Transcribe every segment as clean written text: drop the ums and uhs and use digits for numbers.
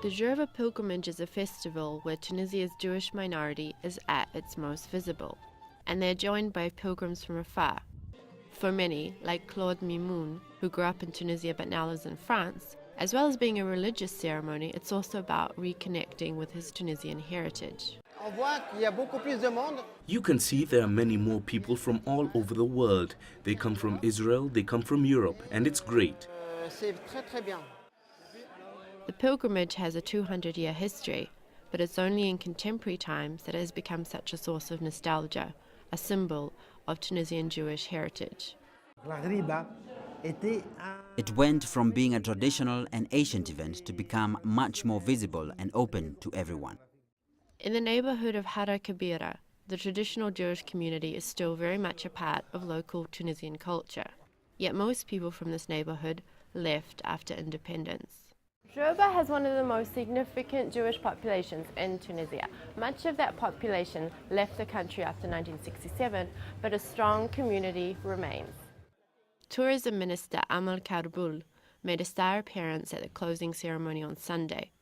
The Djerba pilgrimage is a festival where Tunisia's Jewish minority is at its most visible, and they're joined by pilgrims from afar. For many, like Claude MIMOUN, who grew up in Tunisia but now lives in France, as well as being a religious ceremony, it's also about reconnecting with his Tunisian heritage. You can see there are many more people from all over the world. They come from Israel, they come from Europe, and it's great. The pilgrimage has a 200-year history, but it's only in contemporary times that it has become such a source of nostalgia, a symbol of Tunisian Jewish heritage. It went from being a traditional and ancient event to become much more visible and open to everyone. In the neighborhood of Hara Kabira, the traditional Jewish community is still very much a part of local Tunisian culture. Yet most people from this neighborhood left after independence. Djerba has one of the most significant Jewish populations in Tunisia. Much of that population left the country after 1967, but a strong community remains. Tourism Minister AMEL KARBOUL made a star appearance at the closing ceremony on Sunday.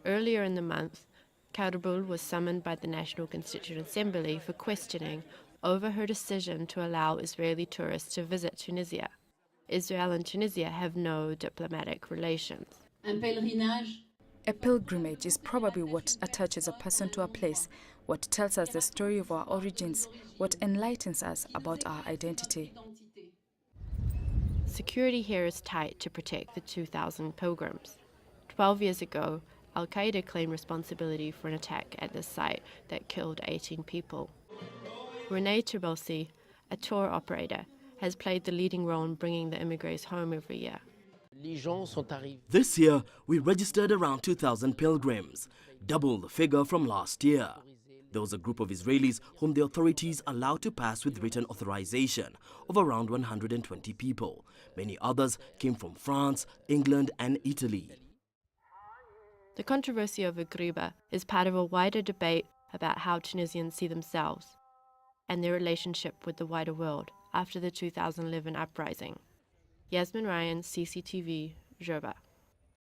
Earlier in the month, KARBOUL was summoned by the National Constituent Assembly for questioning over her decision to allow Israeli tourists to visit Tunisia. Israel and Tunisia have no diplomatic relations. A pilgrimage is probably what attaches a person to a place, what tells us the story of our origins, what enlightens us about our identity. Security here is tight to protect the 2,000 pilgrims. 12 years ago, Al-Qaeda claimed responsibility for an attack at this site that killed 18 people. RENEE, a tour operator, has played the leading role in bringing the immigrants home every year. This year, we registered around 2,000 pilgrims, double the figure from last year. There was a group of Israelis whom the authorities allowed to pass with written authorization of around 120 people. Many others came from France, England and Italy. The controversy over Djerba is part of a wider debate about how Tunisians see themselves and their relationship with the wider world after the 2011 uprising. Yasmine, CCTV, Djerba.